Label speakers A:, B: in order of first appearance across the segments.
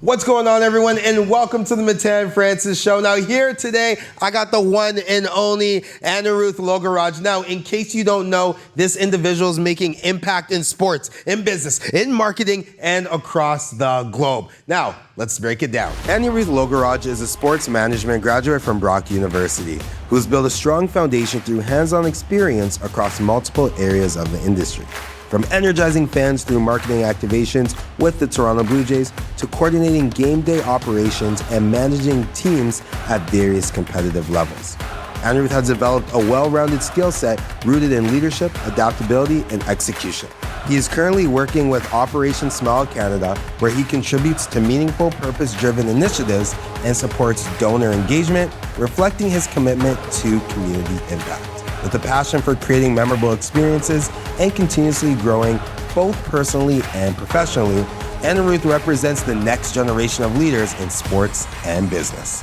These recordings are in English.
A: What's going on, everyone, and welcome to the Matthan Francis Show. Now, here today, I got the one and only Aniruth Logaraj. Now, in case you don't know, this individual is making impact in sports, in business, in marketing, and across the globe. Now, let's break it down. Aniruth Logaraj is a sports management graduate from Brock University, who's built a strong foundation through hands-on experience across multiple areas of the industry. From energizing fans through marketing activations with the Toronto Blue Jays to coordinating game day operations and managing teams at various competitive levels. Aniruth has developed a well-rounded skill set rooted in leadership, adaptability, and execution. He is currently working with Operation Smile Canada, where he contributes to meaningful, purpose-driven initiatives and supports donor engagement, reflecting his commitment to community impact. With a passion for creating memorable experiences and continuously growing both personally and professionally, Aniruth represents the next generation of leaders in sports and business.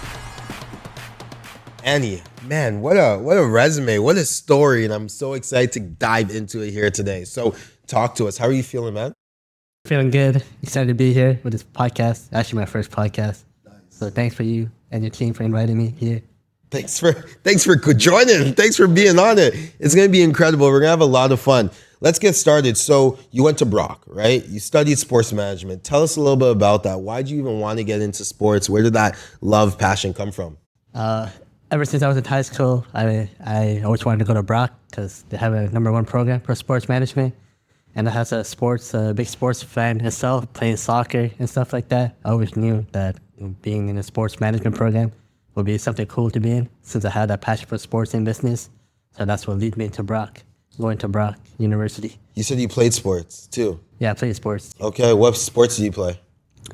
A: Annie, man, what a resume, what a story, and I'm so excited to dive into it here today. So talk to us. How are you feeling, man?
B: Feeling good. Excited to be here with this podcast. Actually, my first podcast. Nice. So thanks for you and your team for inviting me here.
A: Thanks for joining. Thanks for being on it. It's going to be incredible. We're going to have a lot of fun. Let's get started. So you went to Brock, right? You studied sports management. Tell us a little bit about that. Why did you even want to get into sports? Where did that love, passion come from?
B: Ever since I was in high school, I always wanted to go to Brock because they have a #1 program for sports management. And as a big sports fan myself, playing soccer and stuff like that, I always knew that being in a sports management program would be something cool to be in, since I had that passion for sports and business. So that's what led me to Brock, going to Brock University.
A: You said you played sports too?
B: Yeah, I played sports.
A: Okay, what sports do you play?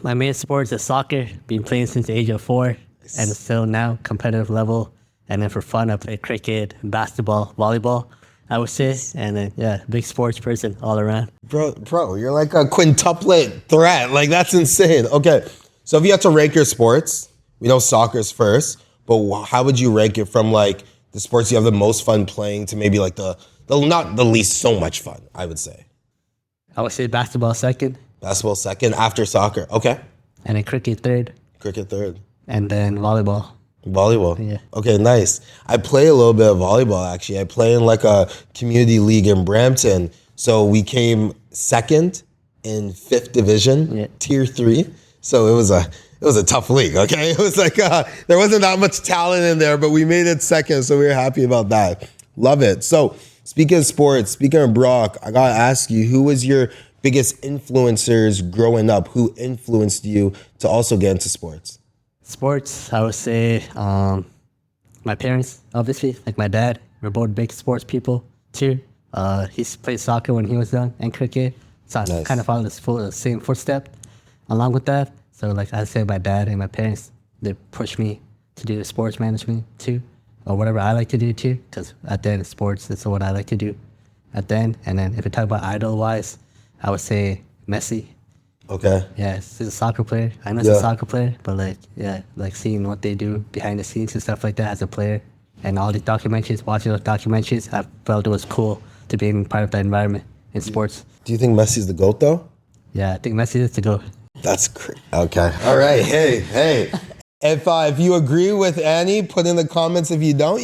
B: My main sport is soccer, been playing since the age of 4, and still now, competitive level. And then for fun, I play cricket, basketball, volleyball, I would say. And then, big sports person all around.
A: Bro, you're like a quintuplet threat. Like, that's insane. Okay, so if you had to rank your sports, we know soccer's first, but how would you rank it from like the sports you have the most fun playing to maybe like the not the least so much fun, I would say?
B: I would say basketball second.
A: Basketball second after soccer. Okay.
B: And then cricket third.
A: Cricket third.
B: And then volleyball.
A: Volleyball.
B: Yeah.
A: Okay, nice. I play a little bit of volleyball actually. I play in like a community league in Brampton. So we came second in 5th division, tier 3. So it was a tough league, okay? It was like, there wasn't that much talent in there, but we made it second, so we were happy about that. Love it. So speaking of sports, speaking of Brock, I gotta ask you, who was your biggest influencers growing up? Who influenced you to also get into sports?
B: Sports, I would say my parents, obviously, like my dad. We're both big sports people, too. He played soccer when he was young and cricket, so I kind of followed the same footstep along with that. So like I said, my dad and my parents, they pushed me to do sports management too, or whatever I like to do too, because at the end, sports is what I like to do at the end. And then if you talk about idol-wise, I would say Messi.
A: Okay.
B: Yeah, he's a soccer player. I know he's a soccer player, but like seeing what they do behind the scenes and stuff like that as a player, and all the documentaries, watching those documentaries, I felt it was cool to be in part of that environment in sports.
A: Do you think Messi's the GOAT though?
B: Yeah, I think Messi is the GOAT.
A: That's great. Okay. All right. Hey. If you agree with Annie, put in the comments. If you don't,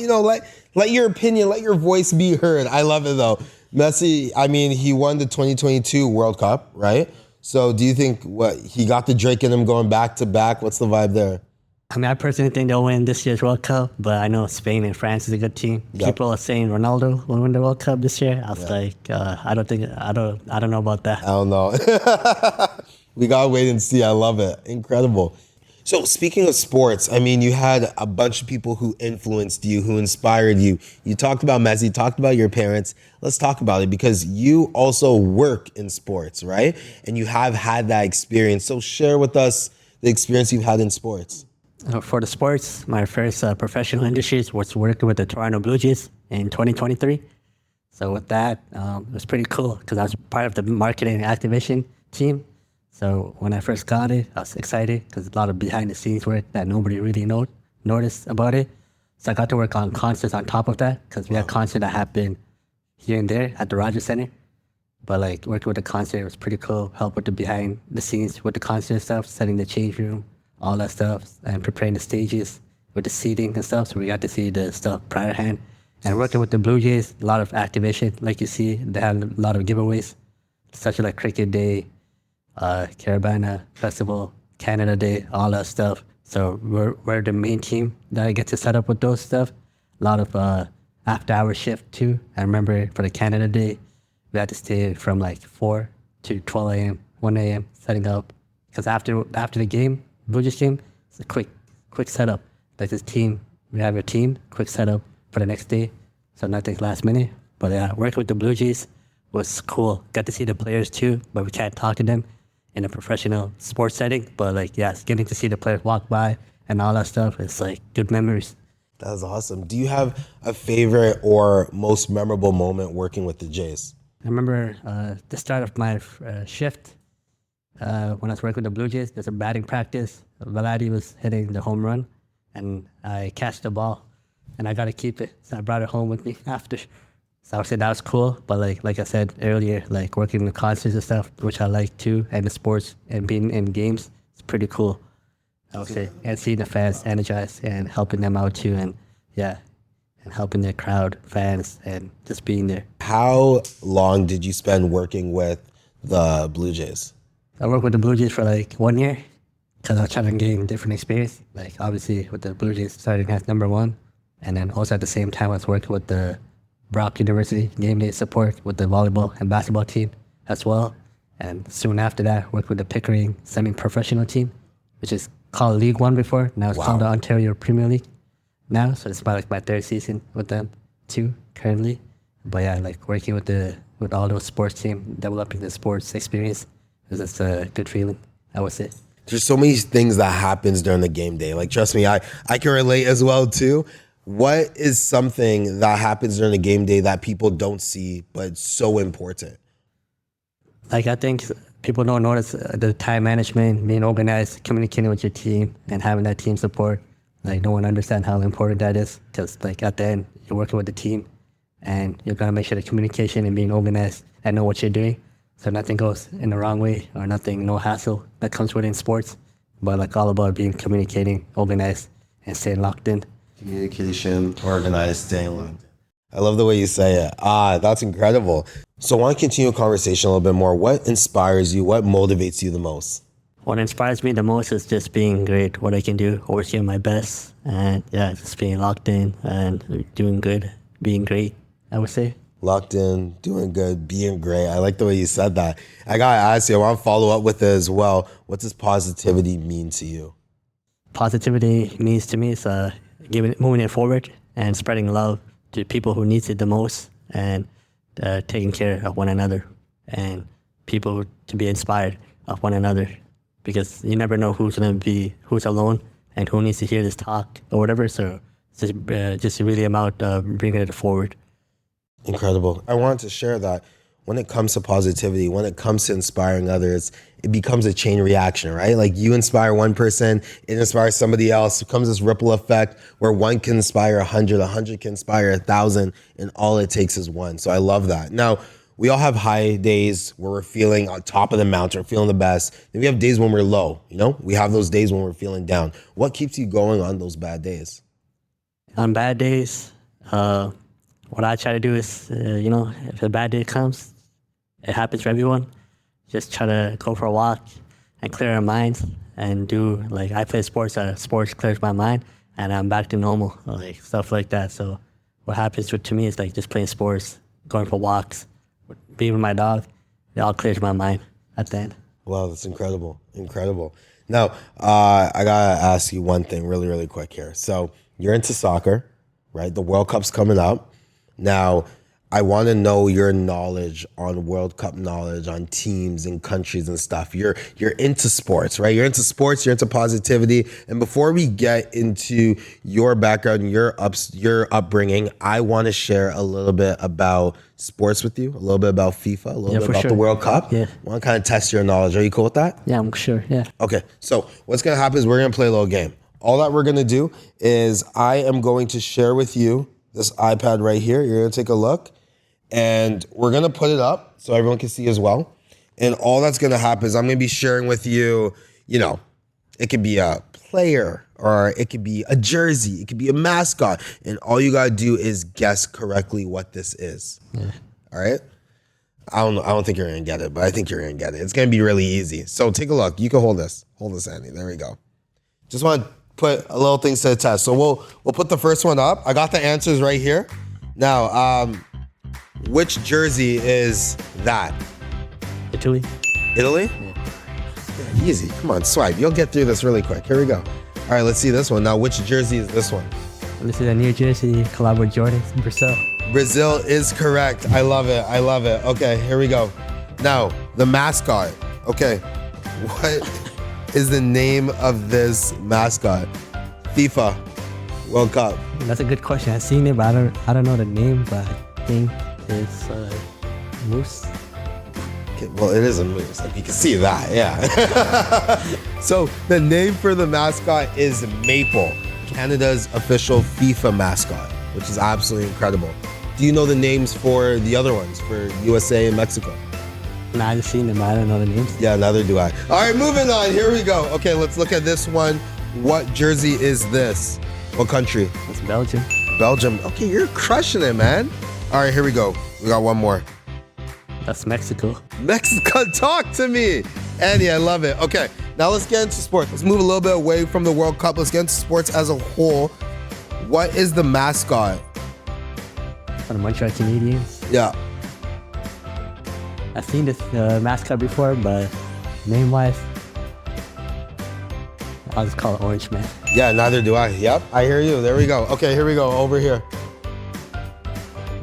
A: let your opinion, let your voice be heard. I love it though. Messi, I mean, he won the 2022 World Cup, right? So do you think he got the Drake in him going back to back? What's the vibe there?
B: I mean, I personally think they'll win this year's World Cup, but I know Spain and France is a good team. Yep. People are saying Ronaldo will win the World Cup this year. I was like, I don't know about that.
A: I don't know. We gotta wait and see. I love it. Incredible. So speaking of sports, I mean, you had a bunch of people who influenced you, who inspired you. You talked about Messi, talked about your parents. Let's talk about it because you also work in sports, right? And you have had that experience. So share with us the experience you've had in sports.
B: For the sports, my first professional industries was working with the Toronto Blue Jays in 2023. So with that, it was pretty cool because I was part of the marketing and activation team. So when I first got it, I was excited because a lot of behind the scenes work that nobody really noticed about it. So I got to work on concerts on top of that because we had concerts that happened here and there at the Rogers Center. But like working with the concert was pretty cool. Help with the behind the scenes with the concert stuff, setting the change room, all that stuff, and preparing the stages with the seating and stuff. So we got to see the stuff prior hand. And working with the Blue Jays, a lot of activation. Like you see, they had a lot of giveaways, such as like Cricket Day, Carabana Festival, Canada Day, all that stuff. So we're the main team that gets to set up with those stuff. A lot of after-hour shift too. I remember for the Canada Day, we had to stay from like 4 to 12 a.m., 1 a.m. setting up. Because after the game, Blue Jays game, it's a quick setup. Like this team, we have your team, quick setup for the next day. So nothing last minute. But yeah, working with the Blue Jays was cool. Got to see the players too, but we can't talk to them in a professional sports setting. But like, yeah, getting to see the players walk by and all that stuff, it's like good memories.
A: That's awesome. Do you have a favorite or most memorable moment working with the Jays?
B: I remember the start of my shift when I was working with the Blue Jays. There's a batting practice. Vladi was hitting the home run, and I catched the ball, and I got to keep it. So I brought it home with me after. So I would say that was cool. But like I said earlier, like working in the concerts and stuff, which I like too, and the sports and being in games, it's pretty cool. I would say, and seeing the fans energized and helping them out too, and yeah. And helping their crowd, fans, and just being there.
A: How long did you spend working with the Blue Jays?
B: I worked with the Blue Jays for like 1 year because I was trying to gain different experience. Like obviously with the Blue Jays starting as #1, and then also at the same time I was working with the Brock University game day support with the volleyball and basketball team as well. And soon after that, worked with the Pickering semi-professional team, which is called League One before. Now it's called the Ontario Premier League. Now, so it's about like my 3rd season with them too currently. But yeah, like working with all those sports team, developing the sports experience is just a good feeling, I would say.
A: There's so many things that happens during the game day. Like trust me, I can relate as well too. What is something that happens during the game day that people don't see but it's so important?
B: Like I think people don't notice the time management, being organized, communicating with your team, and having that team support. Like no one understands how important that is, because like at the end you're working with the team, and you're gonna make sure the communication and being organized and know what you're doing, so nothing goes in the wrong way or no hassle that comes within sports. But like all about being communicating, organized, and staying locked in.
A: Communication, organized, staying locked in. I love the way you say it. That's incredible. So I want to continue the conversation a little bit more. What inspires you? What motivates you the most?
B: What inspires me the most is just being great, what I can do, always doing my best, and yeah, just being locked in and doing good, being great, I would say.
A: Locked in, doing good, being great. I like the way you said that. I got to ask you, I want to follow up with it as well. What does positivity mean to you?
B: Positivity means to me is moving it forward and spreading love to people who needs it the most, and taking care of one another, and people to be inspired of one another. Because you never know who's alone and who needs to hear this talk or whatever. So it's just really about bringing it forward.
A: Incredible. I wanted to share that when it comes to positivity, when it comes to inspiring others, it becomes a chain reaction, right? Like you inspire one person, it inspires somebody else. It becomes this ripple effect where one can inspire 100, 100 can inspire 1,000, and all it takes is one. So I love that. Now, we all have high days where we're feeling on top of the mountain, we're feeling the best. Then we have days when we're low, We have those days when we're feeling down. What keeps you going on those bad days?
B: On bad days, what I try to do is, if a bad day comes, it happens for everyone. Just try to go for a walk and clear our minds and do, like, I play sports, sports clears my mind, and I'm back to normal, like stuff like that. So what happens to me is like just playing sports, going for walks, being with my dog, it all clears my mind at the end.
A: Wow, that's incredible. Incredible. Now, I got to ask you one thing really, really quick here. So you're into soccer, right? The World Cup's coming up. Now, I want to know your knowledge on World Cup knowledge, on teams and countries and stuff. You're into sports, right? You're into sports, you're into positivity. And before we get into your background and your upbringing, I want to share a little bit about sports with you, a little bit about FIFA, a little bit about the World Cup.
B: Yeah.
A: I want to kind of test your knowledge. Are you cool with that?
B: Yeah, I'm sure, yeah.
A: Okay, so what's going to happen is we're going to play a little game. All that we're going to do is I am going to share with you this iPad right here. You're going to take a look. And we're going to put it up so everyone can see as well. And all that's going to happen is I'm going to be sharing with you, it could be a player or it could be a jersey. It could be a mascot. And all you got to do is guess correctly what this is.
B: Yeah.
A: All right? I don't think you're going to get it, but I think you're going to get it. It's going to be really easy. So take a look. You can hold this. Hold this, Andy. There we go. Just want to put a little things to the test. So we'll put the first one up. I got the answers right here. Now, which jersey is that?
B: Italy.
A: Italy? Yeah, easy. Come on, swipe. You'll get through this really quick. Here we go. All right, let's see this one. Now, which jersey is this one?
B: This is a New Jersey collab with Jordan, Brazil.
A: Brazil is correct. I love it. I love it. Okay, here we go. Now, the mascot. Okay, what is the name of this mascot? FIFA World Cup.
B: That's a good question. I've seen it, but I don't know the name, but I think it's Moose.
A: Okay, well, it is a moose. Like, you can see that, yeah. So the name for the mascot is Maple, Canada's official FIFA mascot, which is absolutely incredible. Do you know the names for the other ones, for USA and Mexico?
B: Nah, I just seen them, but I don't know the names.
A: Yeah, neither do I. All right, moving on. Here we go. Okay, let's look at this one. What jersey is this? What country?
B: It's Belgium.
A: Belgium. Okay, you're crushing it, man. All right, here we go. We got one more.
B: That's Mexico.
A: Mexico, talk to me. Andy, I love it. Okay, now let's get into sports. Let's move a little bit away from the World Cup. Let's get into sports as a whole. What is the mascot?
B: For the Montreal Canadiens.
A: Yeah.
B: I've seen this mascot before, but name-wise, I'll just call it Orange Man.
A: Yeah, neither do I. Yep, I hear you. There we go. Okay, here we go. Over here.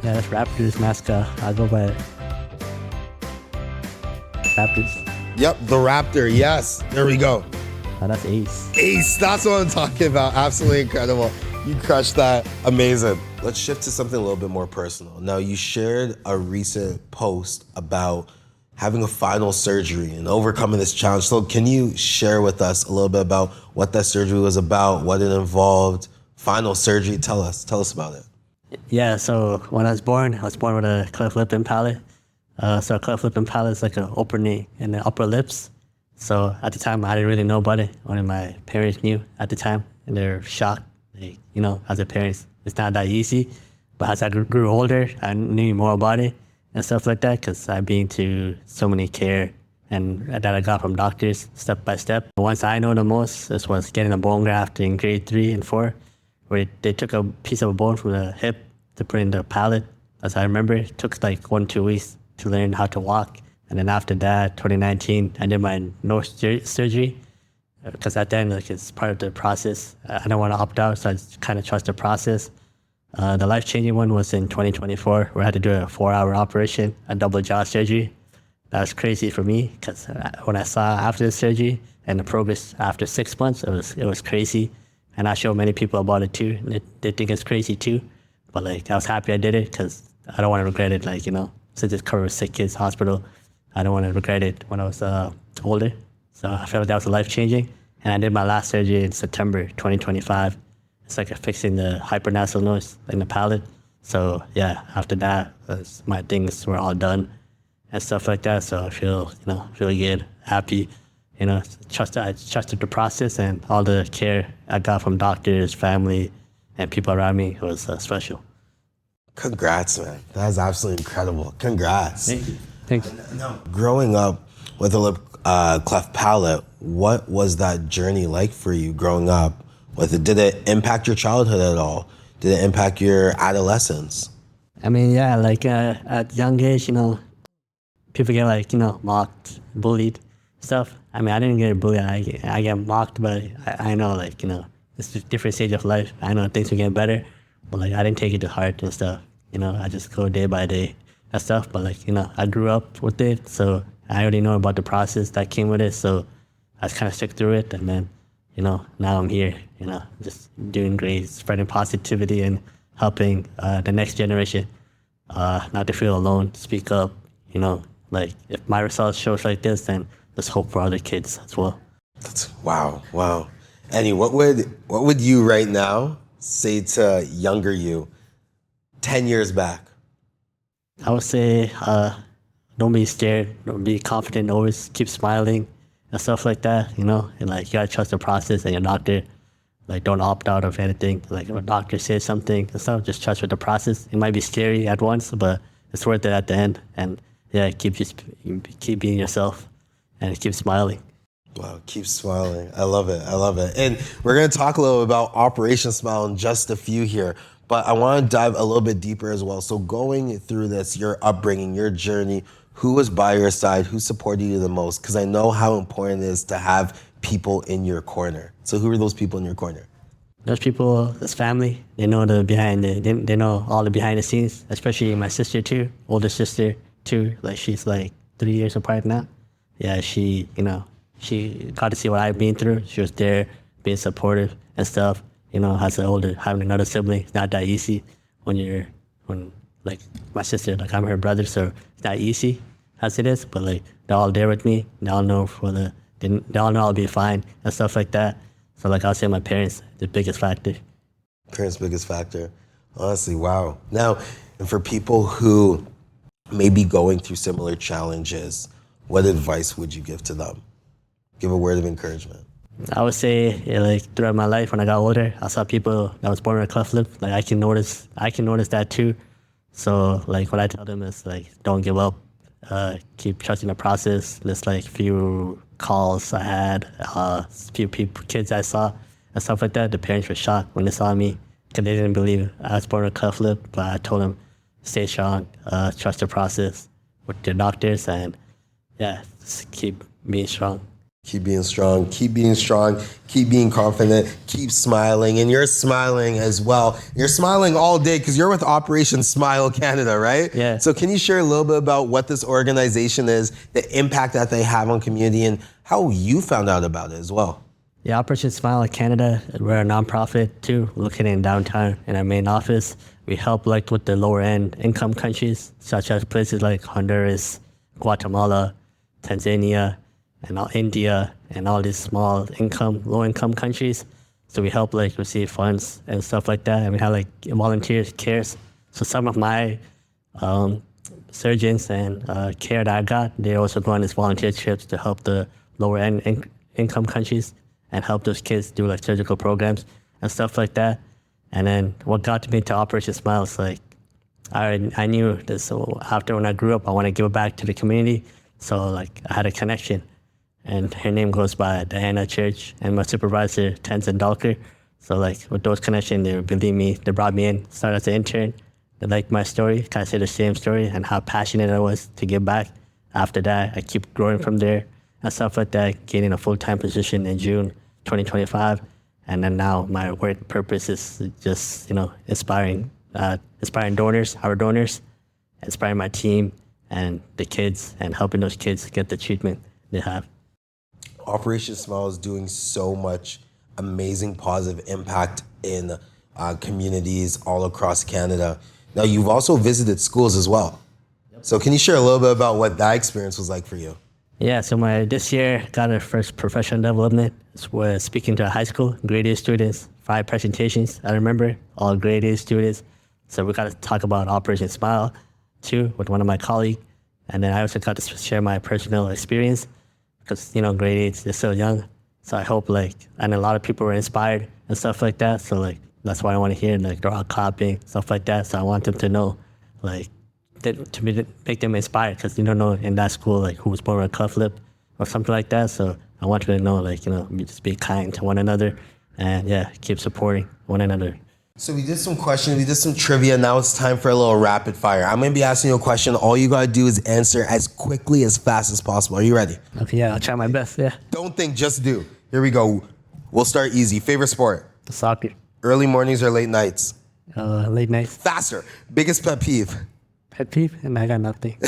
B: Yeah, that's Raptors mascot. I'll go by Raptors.
A: Yep, the Raptor. Yes, there we go.
B: Oh, that's Ace.
A: Ace, that's what I'm talking about. Absolutely incredible. You crushed that. Amazing. Let's shift to something a little bit more personal. Now, you shared a recent post about having a final surgery and overcoming this challenge. So can you share with us a little bit about what that surgery was about, what it involved, final surgery? Tell us about it.
B: Yeah, so when I was born with a cleft lip and palate. So a cleft lip and palate is like an opening in the upper lips. So at the time, I didn't really know about it. Only my parents knew at the time, and they're shocked. Like, as a parent, it's not that easy. But as I grew older, I knew more about it and stuff like that because I've been to so many care and that I got from doctors step by step. Once I know the most, this was getting a bone graft in grade 3 and 4, where they took a piece of a bone from the hip to put in the palate. As I remember, it took like 1-2 weeks to learn how to walk. And then after that, 2019, I did my nose surgery because at the end, it's part of the process. I don't want to opt out, so I just kind of trust the process. The life-changing one was in 2024, where I had to do a 4-hour operation, a double jaw surgery. That was crazy for me because when I saw after the surgery and the progress after 6 months, it was crazy. And I show many people about it too. And they think it's crazy too. But I was happy I did it because I don't want to regret it. Since it's covered sick kids hospital, I don't want to regret it when I was older. So I felt that was life-changing. And I did my last surgery in September 2025. It's like fixing the hypernasal nose in the palate. So yeah, after that, my things were all done and stuff like that. So I feel, really good, happy. I trusted the process and all the care I got from doctors, family, and people around me was special.
A: Congrats, man. That was absolutely incredible. Congrats.
B: Thank you. Thanks.
A: Now, growing up with a lip cleft palate, what was that journey like for you growing up with it? Did it impact your childhood at all? Did it impact your adolescence?
B: I mean, yeah, at young age, people get mocked, bullied, stuff. I mean, I didn't get bullied. I get mocked, but I know, it's a different stage of life. I know things will get better, but I didn't take it to heart and stuff. I just go day by day and stuff. But I grew up with it, so I already know about the process that came with it. So I just kind of stuck through it, and then now I'm here. Just doing great, spreading positivity and helping the next generation not to feel alone, speak up. If my results shows like this, then let's hope for other kids as well.
A: Wow. Annie, what would you right now say to younger you 10 years back?
B: I would say don't be scared, don't be confident, always keep smiling and stuff like that, you know, and like you gotta trust the process and your doctor. Like don't opt out of anything. Like if a doctor says something and stuff, just trust with the process. It might be scary at once, but it's worth it at the end. And yeah, keep being yourself and keep smiling.
A: Wow, keep smiling. I love it. I love it. And we're going to talk a little about Operation Smile in just a few here, but I want to dive a little bit deeper as well. So going through this, your upbringing, your journey, who was by your side, who supported you the most? Because I know how important it is to have people in your corner. So who are those people in your corner?
B: Those people, this family, they know they know all the behind the scenes, especially my sister too, older sister too. Like she's like 3 years apart now. Yeah, she got to see what I've been through. She was there being supportive and stuff. You know, having another sibling, it's not that easy when like my sister, like I'm her brother, so it's not easy as it is, but like they're all there with me. They all know they all know I'll be fine and stuff like that. So like I'll say my parents, the biggest factor.
A: Parents' biggest factor. Honestly, wow. Now, and for people who may be going through similar challenges, what advice would you give to them? Give a word of encouragement.
B: I would say, yeah, like throughout my life when I got older, I saw people that was born with a cleft lip. Like I can notice that too. So like what I tell them is like, don't give up. Keep trusting the process. There's like few calls I had, few kids I saw and stuff like that. The parents were shocked when they saw me because they didn't believe I was born with a cleft lip. But I told them, stay strong, trust the process with your doctors, and yeah, just keep being strong.
A: Keep being strong, keep being confident, keep smiling. And you're smiling as well. You're smiling all day because you're with Operation Smile Canada, right?
B: Yeah.
A: So can you share a little bit about what this organization is, the impact that they have on community, and how you found out about it as well?
B: Yeah, Operation Smile Canada, we're a nonprofit too, located in downtown in our main office. We help like with the lower end income countries, such as places like Honduras, Guatemala, Tanzania, and India, and all these low income countries. So we help like receive funds and stuff like that. And we have like volunteers cares. So some of my surgeons and care that I got, they also go on these volunteer trips to help the lower end income countries and help those kids do like surgical programs and stuff like that. And then what got me to Operation Smile is like, I knew this. So after when I grew up, I want to give back to the community. So like I had a connection. And her name goes by Diana Church, and my supervisor, Tenzin Dalker. So like with those connections, they believe me, they brought me in, started as an intern. They liked my story, kind of say the same story and how passionate I was to give back. After that, I keep growing from there and stuff like that, gaining a full-time position in June 2025. And then now my work purpose is just, inspiring donors, our donors, inspiring my team and the kids and helping those kids get the treatment they have.
A: Operation Smile is doing so much amazing positive impact in communities all across Canada. Now, you've also visited schools as well. Yep. So can you share a little bit about what that experience was like for you?
B: Yeah, so this year got our first professional development. Was speaking to high school, grade A students, 5 presentations. I remember all grade A students. So we got to talk about Operation Smile too with one of my colleagues. And then I also got to share my personal experience. Because, grade 8s, they're still young. So I hope, and a lot of people were inspired and stuff like that. So, that's why I want to hear, they're all clapping, stuff like that. So I want them to know, to make them inspired. Because you don't know in that school, who was born with a cleft lip or something like that. So I want you to know, just be kind to one another. And, yeah, keep supporting one another.
A: So we did some questions, we did some trivia. Now it's time for a little rapid fire. I'm going to be asking you a question. All you got to do is answer as quickly, as fast as possible. Are you ready?
B: Okay, yeah, I'll try my best, yeah.
A: Don't think, just do. Here we go. We'll start easy. Favorite sport?
B: Soccer.
A: Early mornings or late nights?
B: Late nights.
A: Faster. Biggest pet peeve?
B: Pet peeve? And I got nothing.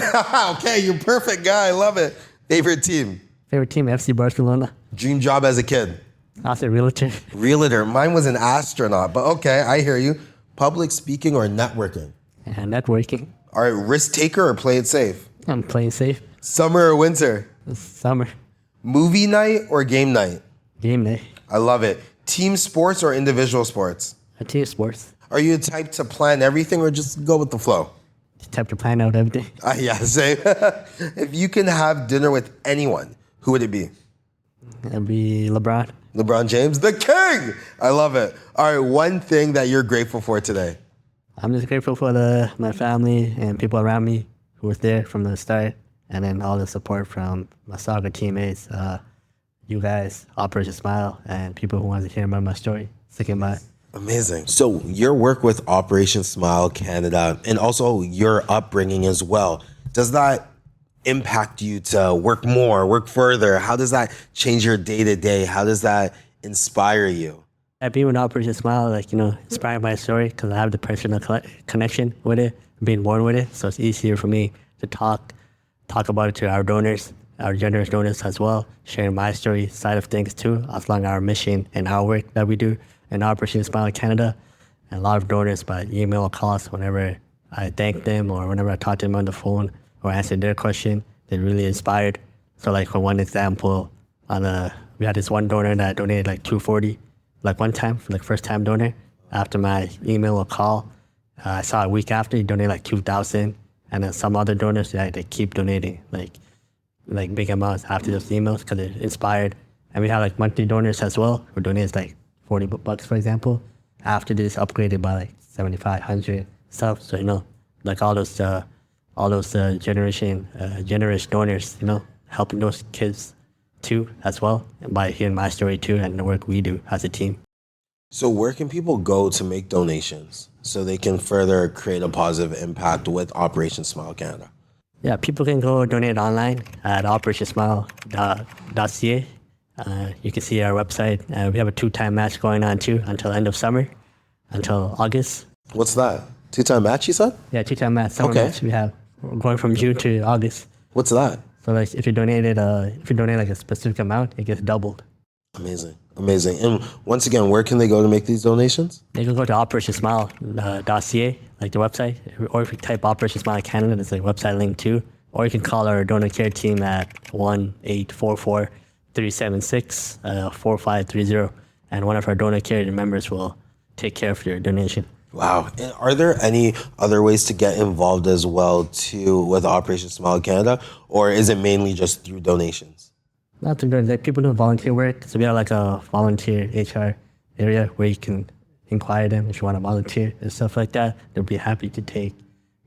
A: Okay, you're perfect guy. I love it. Favorite team?
B: Favorite team, FC Barcelona.
A: Dream job as a kid?
B: I was a realtor.
A: Realtor. Mine was an astronaut, but okay, I hear you. Public speaking or networking?
B: Yeah, networking.
A: All right, risk taker or play it safe?
B: I'm playing safe.
A: Summer or winter?
B: Summer.
A: Movie night or game night?
B: Game night.
A: I love it. Team sports or individual sports?
B: Team sports.
A: Are you the type to plan everything or just go with the flow?
B: attempt to plan out everything.
A: Yeah, same. If you can have dinner with anyone, who would it be?
B: It'd be LeBron.
A: LeBron James, the king. I love it. All right, one thing that you're grateful for today.
B: I'm just grateful for my family and people around me who was there from the start, and then all the support from my soccer teammates, you guys, Operation Smile, and people who wanted to hear about my story, sticking by.
A: Amazing. So your work with Operation Smile Canada and also your upbringing as well, does that impact you to work more, work further? How does that change your day-to-day? How does that inspire you?
B: Being with Operation Smile, inspired by a story because I have the personal connection with it, being born with it. So it's easier for me to talk about it to our donors, our generous donors as well, sharing my story side of things too, as long as our mission and our work that we do in Operation Smile Canada. And a lot of donors by email or calls, whenever I thank them or whenever I talk to them on the phone or answer their question, they're really inspired. So like for one example, we had this one donor that donated like $240. Like one time, for like first time donor, after my email or call, I saw a week after he donated like 2,000, and then some other donors they keep donating like big amounts after those emails because they're inspired. And we have like monthly donors as well who donates like $40, for example. After this, upgraded by like 7,500 stuff. So like all those generous donors, helping those kids too as well, and by hearing my story too and the work we do as a team.
A: So where can people go to make donations so they can further create a positive impact with Operation Smile Canada?
B: Yeah, people can go donate online at operationsmile.ca. You can see our website. We have a 2-time match going on too until end of summer, until August.
A: What's that? 2-time match, you said?
B: Yeah, 2-time match, summer match we have. We're going from June to August.
A: What's that?
B: So like if you donate like a specific amount, it gets doubled.
A: Amazing. And once again, where can they go to make these donations?
B: They can go to operationsmile.ca, like the website, or if you type Operation Smile Canada, there's a website link too. Or you can call our donor care team at 1-844-376-4530, and one of our donor care members will take care of your donation.
A: Wow. And are there any other ways to get involved as well too with Operation Smile Canada, or is it mainly just through donations?
B: Not through donations. People do volunteer work. So we have like a volunteer HR area where you can inquire them if you want to volunteer and stuff like that. They'll be happy to take,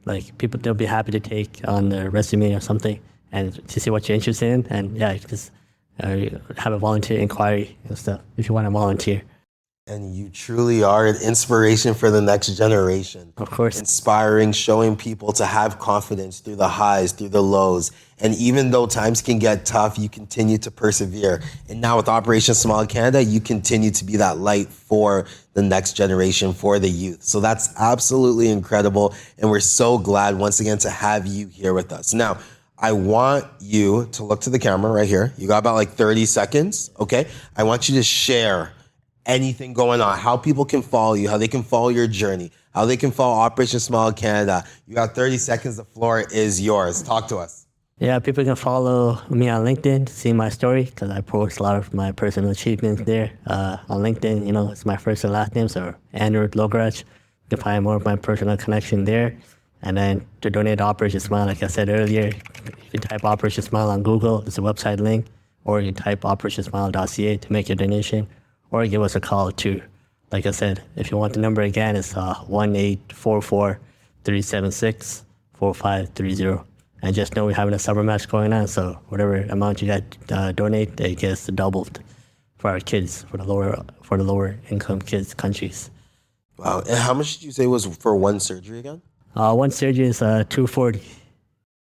B: they'll be happy to take on their resume or something and to see what you're interested in. And yeah, you can just have a volunteer inquiry and stuff if you want to volunteer.
A: And you truly are an inspiration for the next generation.
B: Of course.
A: Inspiring, showing people to have confidence through the highs, through the lows. And even though times can get tough, you continue to persevere. And now with Operation Smile Canada, you continue to be that light for the next generation, for the youth. So that's absolutely incredible. And we're so glad once again to have you here with us. Now, I want you to look to the camera right here. You got about like 30 seconds, okay? I want you to share anything going on, how people can follow you, how they can follow your journey, how they can follow Operation Smile Canada. You got 30 seconds. The floor is yours. Talk to us.
B: Yeah, people can follow me on LinkedIn to see my story because I post a lot of my personal achievements there. On LinkedIn, it's my first and last name, so Aniruth Logaraj. You can find more of my personal connection there. And then to donate to Operation Smile, like I said earlier, you can type Operation Smile on Google. It's a website link. Or you can type operationsmile.ca to make your donation. Or give us a call too. Like I said, if you want the number again, it's 1-844-376-4530. And just know we're having a summer match going on, so whatever amount you got donate, it gets doubled for our kids, for the lower income kids countries.
A: Wow. And how much did you say was for one surgery again?
B: One surgery is $240.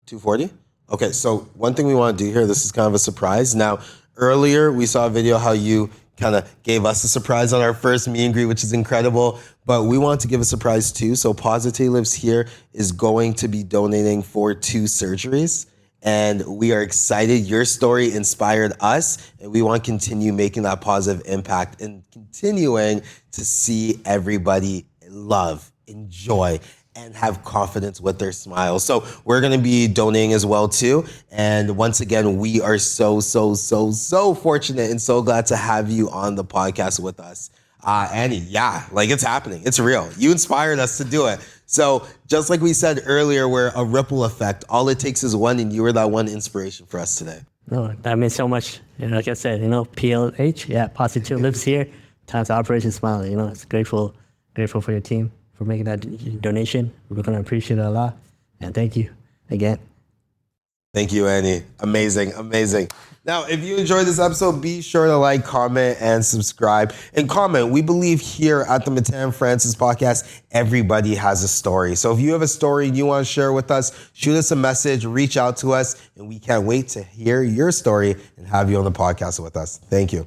A: $240? Okay, so one thing we want to do here, this is kind of a surprise. Now, earlier we saw a video how you kind of gave us a surprise on our first meet and greet, which is incredible. But we want to give a surprise too. So Positive Lives here is going to be donating for 2 surgeries. And we are excited. Your story inspired us. And we want to continue making that positive impact and continuing to see everybody love, enjoy, and have confidence with their smile. So we're going to be donating as well too. And once again, we are so fortunate and so glad to have you on the podcast with us. Annie, yeah, like it's happening. It's real. You inspired us to do it. So just like we said earlier, we're a ripple effect. All it takes is one, and you were that one inspiration for us today.
B: No, that means so much. Like I said, PLH, Positive lives here. Times Operation Smile. It's grateful for your team for making that donation. We're gonna appreciate it a lot, and thank you again.
A: Thank you, Annie. Amazing. Now, if you enjoyed this episode, be sure to like, comment, and subscribe. And comment, we believe here at the Matthan Francis podcast, everybody has a story. So if you have a story you want to share with us, shoot us a message, reach out to us, and we can't wait to hear your story and have you on the podcast with us. Thank you.